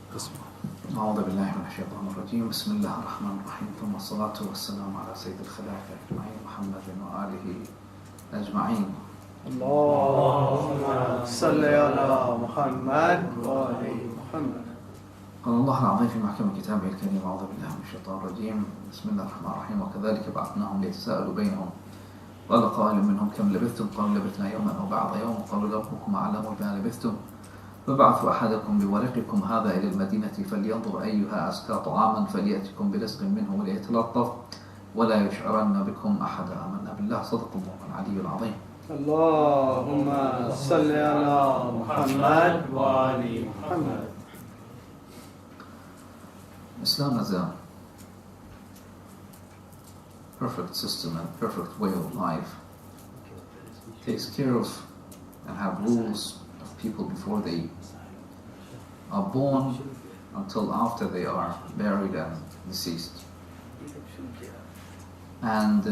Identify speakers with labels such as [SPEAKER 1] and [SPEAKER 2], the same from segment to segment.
[SPEAKER 1] أعوذ بالله من الشيطان الرجيم. بسم الله الرحمن الرحيم. ثم الصلاة والسلام على سيد الخلائق أجمعين محمد وآله أجمعين.
[SPEAKER 2] اللهم صل على محمد وآل محمد.
[SPEAKER 1] قال الله العظيم في محكم كتابه الكريم. أعوذ بالله من الشيطان الرجيم. بسم الله الرحمن الرحيم. وكذلك بعثناهم ليتساءلوا بينهم قال قائل منهم كم لبثتم قالوا لبثنا يوما أو بعض يوم قالوا ربكم أعلم بما لبثتم فابعثوا أحدكم بورقكم هذا إلى المدينة فلينظر أيها أزكى طعاما فليأتكم برزق منه وليتلطف ولا يشعرن بكم أحدا. آمنا بالله. صدق الله العلي العظيم.
[SPEAKER 2] اللهم صل على محمد وآل محمد.
[SPEAKER 1] Islam is a perfect system and perfect way of life. It takes care of and have rules of people before they are born until after they are buried and deceased. And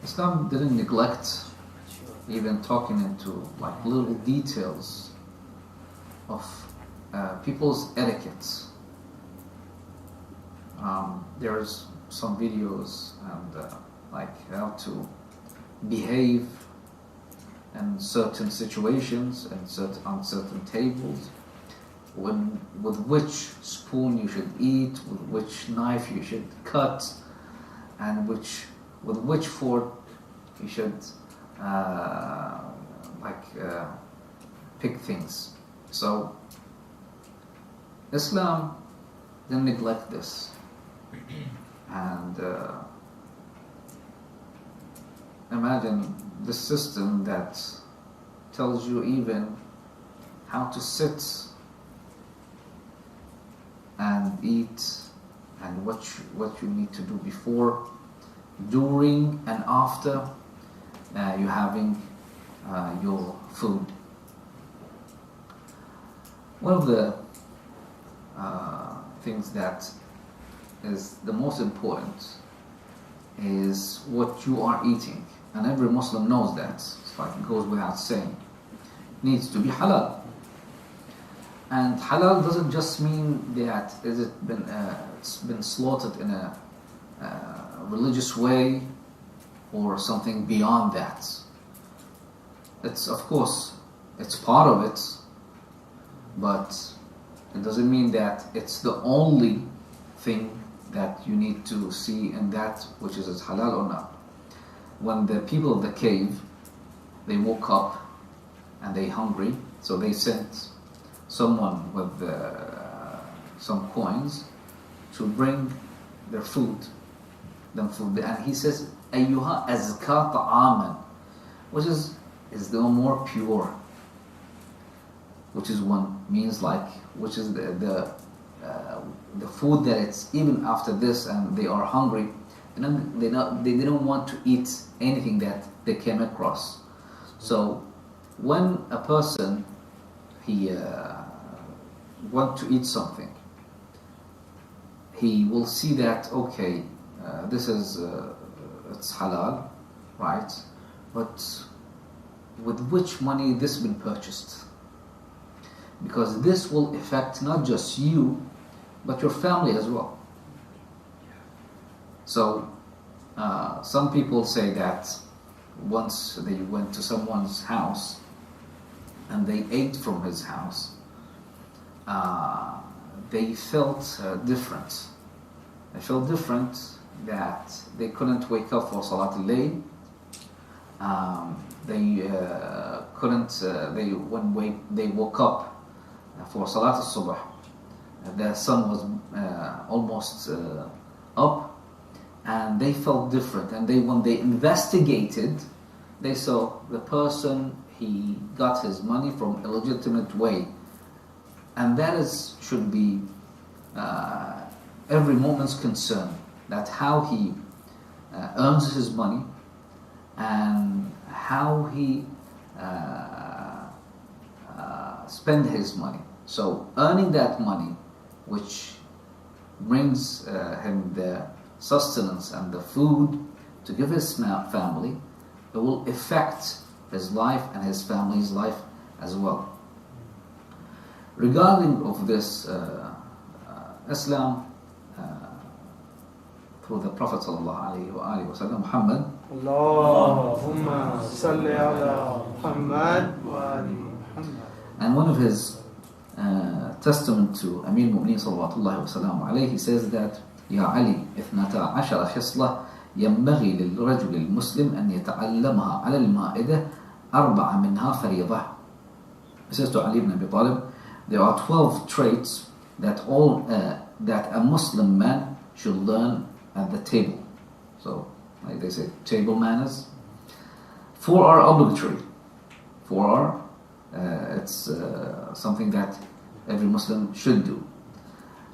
[SPEAKER 1] Islam didn't neglect even talking into like little details of people's etiquettes. There's some videos and like how to behave in certain situations and on certain tables, with which spoon you should eat, with which knife you should cut, and with which fork you should pick things. So Islam didn't neglect this. And imagine the system that tells you even how to sit and eat and what you need to do before, during and after you having your food. One of the things that is the most important is what you are eating, and every Muslim knows that. It's like it goes without saying. It needs to be halal, and halal doesn't just mean that it's been slaughtered in a religious way or something beyond that. It's, of course, it's part of it, but it doesn't mean that it's the only thing that you need to see in that which is halal or not. When the people of the cave, they woke up and they hungry, so they sent someone with some coins to bring their food. And he says, "Ayyuha azka ta'aman," which is the more pure, which is one means like, which is the food that it's even after this and they are hungry, and they didn't want to eat anything that they came across. So when a person he want to eat something, he will see that okay, this is it's halal, right? But with which money this been purchased? Because this will affect not just you, but your family as well. So some people say that once they went to someone's house and they ate from his house, they felt different. They felt different that they couldn't wake up for Salat al-Layl. When they woke up for Salat al-Subh, the sun was almost up, and they felt different. And when they investigated, they saw the person, he got his money from a legitimate way, and that should be every moment's concern, that how he earns his money and how he spend his money. So earning that money, which brings him the sustenance and the food to give his family, it will affect his life and his family's life as well. regarding of this Islam through the Prophet sallallahu alaihi wasallam, Muhammad.
[SPEAKER 2] Allahumma salli ala Muhammad wa ali Muhammad.
[SPEAKER 1] And one of his testament to Amir Mu'mineen sallallahu alaihi wasallam, he says that يا علي 12 خصلة ينبغي للرجل المسلم أن يتعلمها على المائدة 4 منها فريضة. He says to Ali ibn Abi Talib, there are 12 traits that that a Muslim man should learn at the table. So, like they say, table manners. 4 are obligatory. 4 are it's something that every Muslim should do.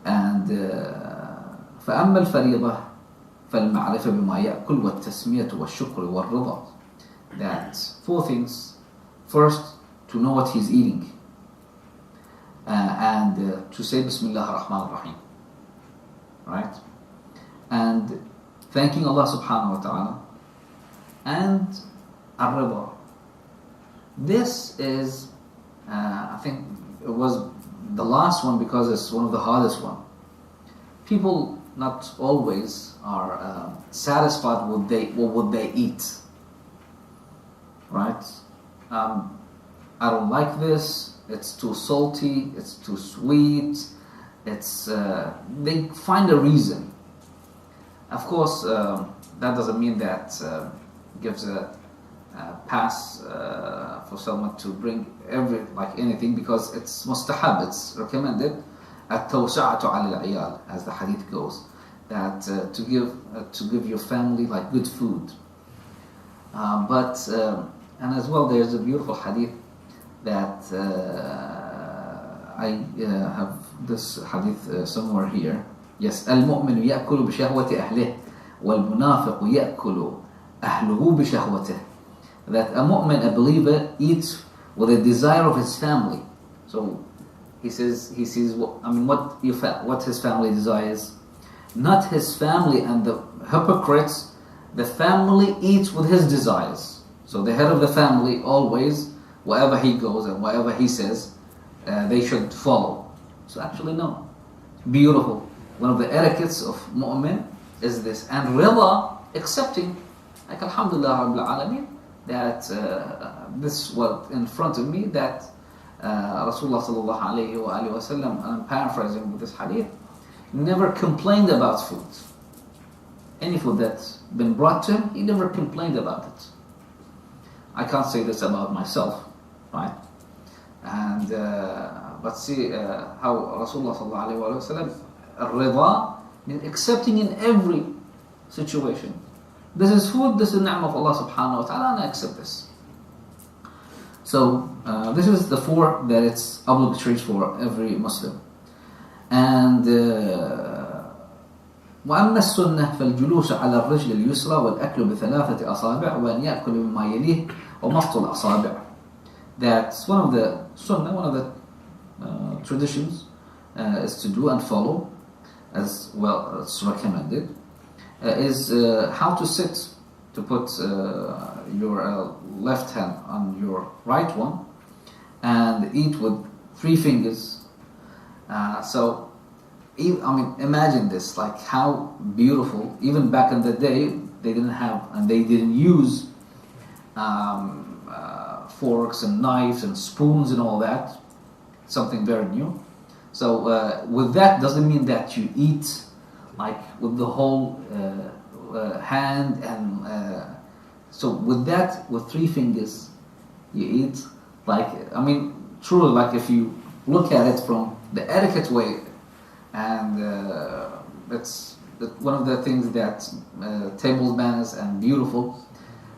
[SPEAKER 1] And فأما الفريضة فالمعرفة بما يأكل والتسمية والشكر والرضا. That 4 things. First, to know what he's eating, and to say Bismillah ar-Rahman ar-Rahim, right? And thanking Allah subhanahu wa ta'ala, and ar-Rida. This is, I think it was the last one because it's one of the hardest one. People not always are satisfied with what they eat, right? I don't like this, it's too salty, it's too sweet, they find a reason. Of course, that doesn't mean that gives a pass for someone to bring anything, because it's mustahab, it's recommended. التوسعة على العيال, as the hadith goes, that to give your family like good food. But and as well, there's a beautiful hadith that I have this hadith somewhere here. Yes, المؤمن يأكل بشهوة أهله والمنافق يأكل أهله بشهوته. That a mu'min, a believer, eats with a desire of his family. So he sees what his family desires, not his family. And the hypocrites, the family eats with his desires. So the head of the family always, wherever he goes and whatever he says, they should follow. So actually no. Beautiful. One of the etiquettes of mu'min is this. And rida, accepting, like alhamdulillah rabbil alameen, that this was in front of me, that Rasulullah sallallahu alayhi wa sallam, and I'm paraphrasing with this hadith, never complained about food. Any food that's been brought to him, he never complained about it. I can't say this about myself, right? And but see how Rasulullah sallallahu alayhi wa sallam, rida means accepting in every situation. This is food, this is ni'mah of Allah subhanahu wa ta'ala, and I accept this. So this is the 4 that it's obligatory for every Muslim. And وأما السنة فالجلوس على الرجل اليسرى والأكل ب3 أصابع وأن يأكل مما يليه ومط الأصابع. That's one of the sunnah, one of the traditions is to do and follow, as well as recommended, is how to sit, to put your left hand on your right one and eat with 3 fingers. So, imagine this, like how beautiful. Even back in the day, they didn't have and they didn't use forks and knives and spoons and all that. Something very new. So with that doesn't mean that you eat like with the whole hand, and so with that, with 3 fingers, you eat like, truly, like if you look at it from the etiquette way, and it's one of the things that table manners and beautiful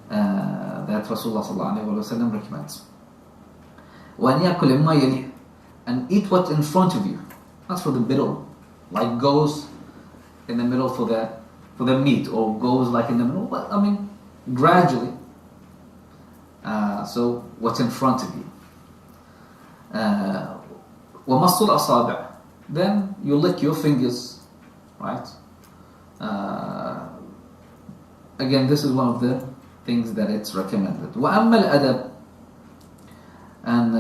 [SPEAKER 1] that Rasulullah sallallahu alaihi wasallam recommends. وَأَنْ يَأْكُلْ مِمَّا يَلِيهِ, and eat what's in front of you, not for the middle, like goes in the middle for the meat, or goes like in the middle, but gradually. So what's in front of you. وَمَصُّ الْأَصَابِعِ, then you lick your fingers, right? Again, this is one of the things that it's recommended. وَأَمَّا الْأَدَبِ, and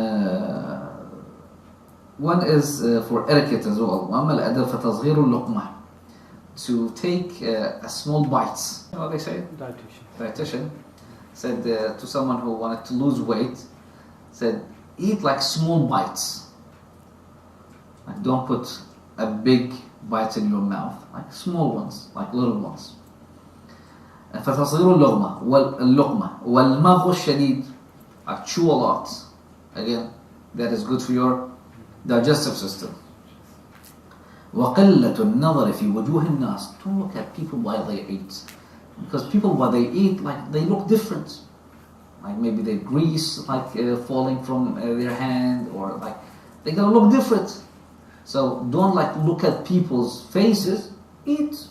[SPEAKER 1] one is for etiquette as well. وأما الأدب فتصغير اللقمة, to take a small bites. You know what they say? Dietitian said to someone who wanted to lose weight, said, eat like small bites. Like don't put a big bite in your mouth, like small ones, like little ones. فتصغير اللقمة والمغص الشديد, like chew a lot. Again, that is good for your digestive system. وقلة النظر في وجوه الناس, don't look at people while they eat, because people while they eat, like they look different, like maybe they grease like falling from their hand, or like they're gonna look different. So don't like look at people's faces, eat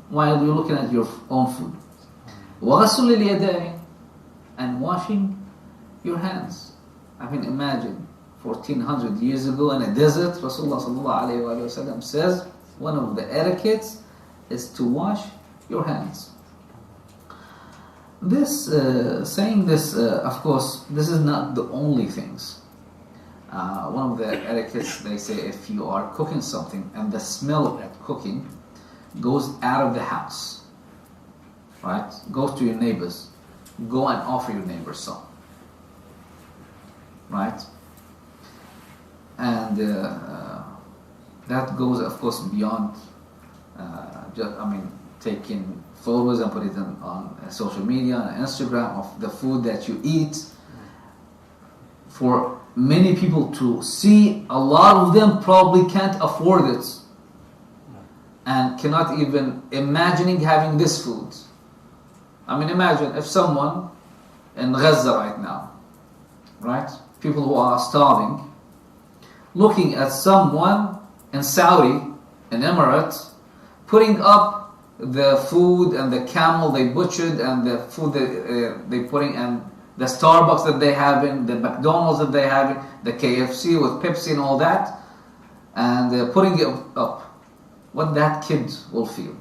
[SPEAKER 1] while you're looking at your own food. وغسل اليدين, and washing your hands. I mean, imagine 1400 years ago in a desert, Rasulullah sallallahu alayhi wa sallam says one of the etiquettes is to wash your hands. This saying this, of course, this is not the only things. One of the etiquettes, they say, if you are cooking something and the smell of that cooking goes out of the house, right, goes to your neighbors, go and offer your neighbor some, right? And that goes, of course, beyond taking photos and put it on social media and Instagram of the food that you eat. For many people to see, a lot of them probably can't afford it and cannot even imagining having this food. I mean, imagine if someone in Gaza right now, right, people who are starving, looking at someone in Saudi, in Emirates, putting up the food and the camel they butchered and the food that they putting, and the Starbucks that they have in, the McDonald's that they have in, the KFC with Pepsi and all that, and putting it up, what that kid will feel,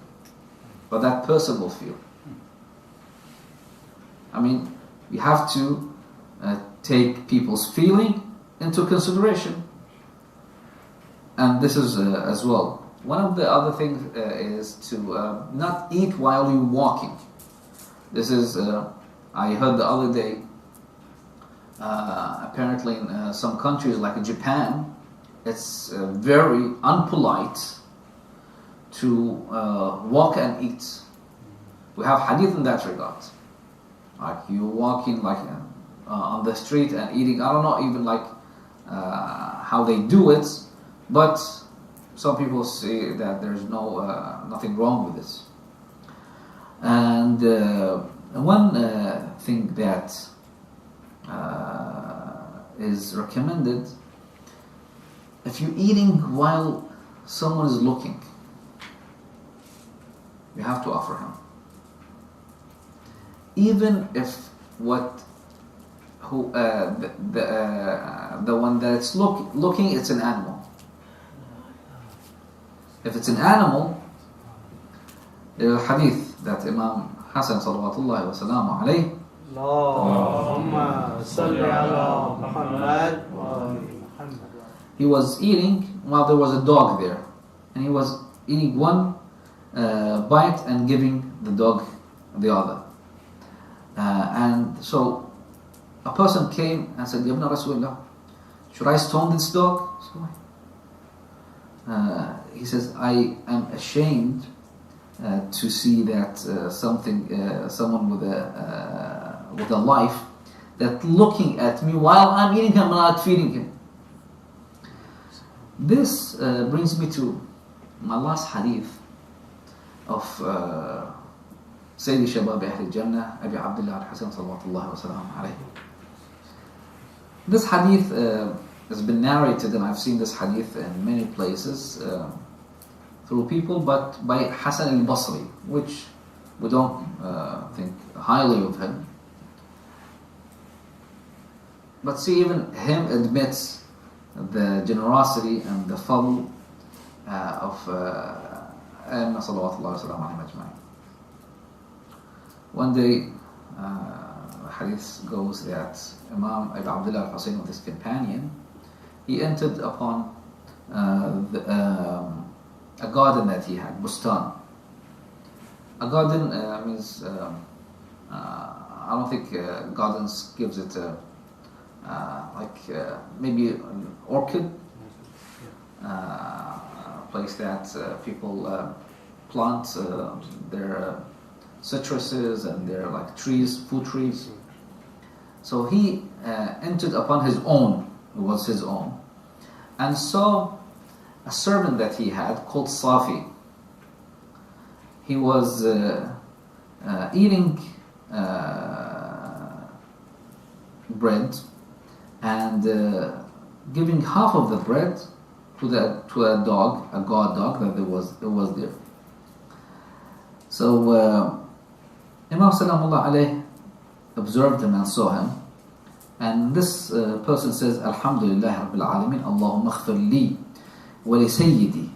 [SPEAKER 1] what that person will feel. I mean, you have to take people's feeling into consideration. And this is as well. One of the other things is to not eat while you're walking. This is, I heard the other day, apparently in some countries like Japan, it's very unpolite to walk and eat. We have hadith in that regard. Like you're walking like on the street and eating. I don't know even like how they do it, but some people say that there's nothing wrong with this. And one thing that is recommended, if you're eating while someone is looking, you have to offer him. Even if the one that's looking, it's an animal. If it's an animal, there's a hadith that Imam Hassan salawatullahi wa salamu alayhi,
[SPEAKER 2] Allahumma salli ala Muhammad wa ali Muhammad.
[SPEAKER 1] He was eating while there was a dog there, and he was eating one bite and giving the dog the other. And so a person came and said, Ibn Rasulullah, should I stone this dog? He says, I am ashamed to see that someone with a life, that looking at me while I'm eating him and not feeding him. This brings me to my last hadith of Sayyidi Shabab Ahl Jannah, Abi Abdullah al-Hasan salawatullahi wa salam alayhi. This hadith has been narrated, and I've seen this hadith in many places through people, but by Hasan al-Basri, which we don't think highly of him. But see, even him admits the generosity and the fadl of Aimma salawatullahi wa salam alayhi ajma'in. One day, the hadith goes that Imam Abi Abdullah al-Husayn with his companion, he entered upon a garden that he had, bustan. A garden means, I don't think gardens gives it maybe an orchid, place that people plant their citruses and their like trees, food trees. So he entered upon his own, it was his own, and saw a servant that he had called Safi. He was eating bread and giving half of the bread to a dog, a guard dog that was there. So Imam Salamullah alayh observed him and saw him, and this person says, Alhamdulillah Rabbil Alameen, Allahumma aghfir li wa li sayyidi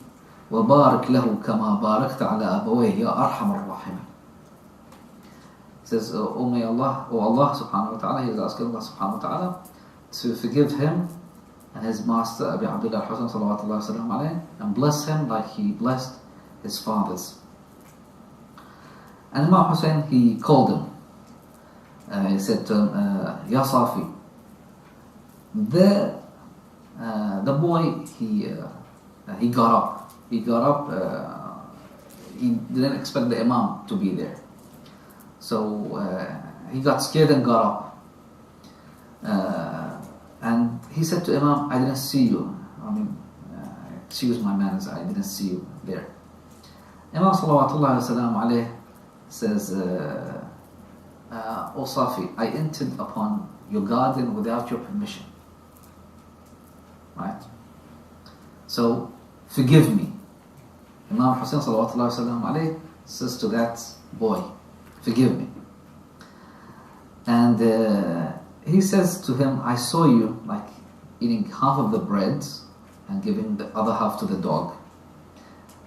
[SPEAKER 1] wa barik lahu kama barakta ala abawayhi ya arhamar rahimin. Says, oh may Allah, oh Allah subhanahu wa ta'ala, he is asking Allah subhanahu wa ta'ala to forgive him and his master Abi Abdullah al-Husayn salawatullahi wa sallam alayhi, and bless him like he blessed his fathers. And Imam Hussein, he called him. He said to him, Ya Safi. The boy, he got up. He got up. He didn't expect the Imam to be there. So he got scared and got up. And he said to Imam, I didn't see you. Excuse my manners, I didn't see you there. Imam salawatullahi wa sallam alayhi says, O Safi, I entered upon your garden without your permission. Right? So, forgive me. Imam Hussein sallallahu alaihi wasallam says to that boy, forgive me. And he says to him, I saw you like eating half of the bread and giving the other half to the dog.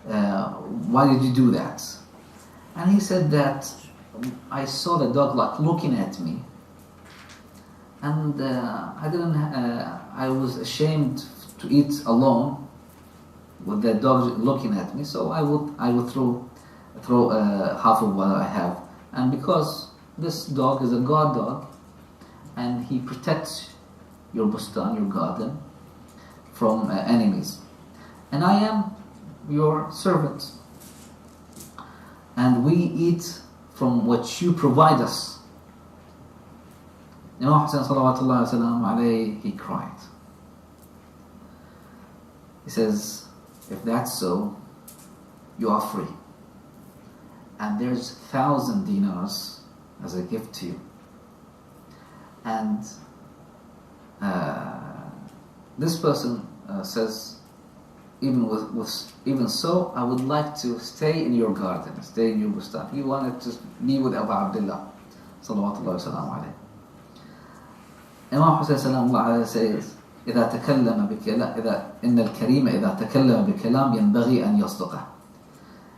[SPEAKER 1] Why did you do that? And he said that I saw the dog like looking at me, and I was ashamed to eat alone with the dog looking at me, so I would throw half of what I have. And because this dog is a guard dog, and he protects your bustan, your garden, from enemies, and I am your servant, and we eat from what you provide us. Imam Hussein salawatullahi wa sallam alayhi, he cried. He says, if that's so, you are free. And there's 1,000 dinars as a gift to you. And this person says, even so, I would like to stay in your garden, stay in your bustan. He wanted to be with Abu Abdullah salawatullahi wa sallam alayhi. Imam Hussein sallallahu alayhi says, إذا تكلم إن الكريم إذا تكلم بكلام ينبغي أن يصدقه.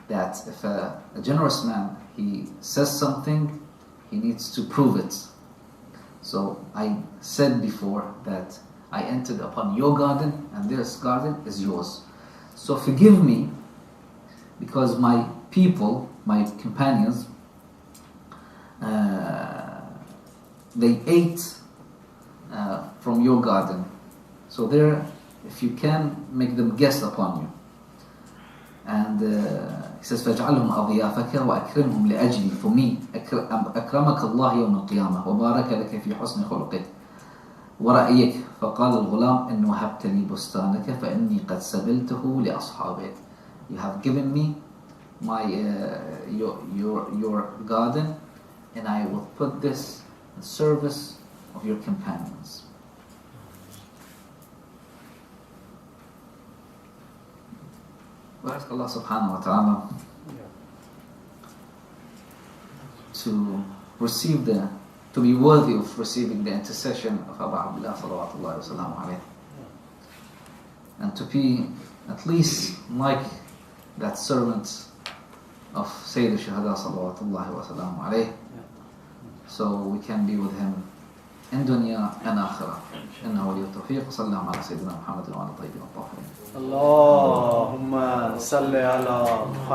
[SPEAKER 1] That if a generous man, he says something, he needs to prove it. So I said before that I entered upon your garden, and this garden is yours. So forgive me, because my people, my companions, they ate from your garden. So there, if you can, make them guest upon you. And he says, فَاجْعَلْهُمْ أَضْيَافَكَ وَأَكْرِمْهُمْ لِأَجْلِي. For me, أكرمك الله يوم القيامة وبارك لك في حسن خلقك ورأيك. فقال الغلام إن وهبت لي بستانك فإني قد سبلته لأصحابك. You have given me my your garden, and I will put this in service of your companions. We ask Allah subhanahu wa ta'ala to be worthy of receiving the intercession of Abu Abdullah salawatullahi wa sallam alayhi, and to be at least like that servant of Sayyid al-Shuhada salawatullahi wa sallam alayhi, so we can be with him in dunya and akhirah. إنه ولي التوفيق. صلى الله على سيدنا محمد وعلى طيبين الطاهرين.
[SPEAKER 2] اللهم صل على محمد.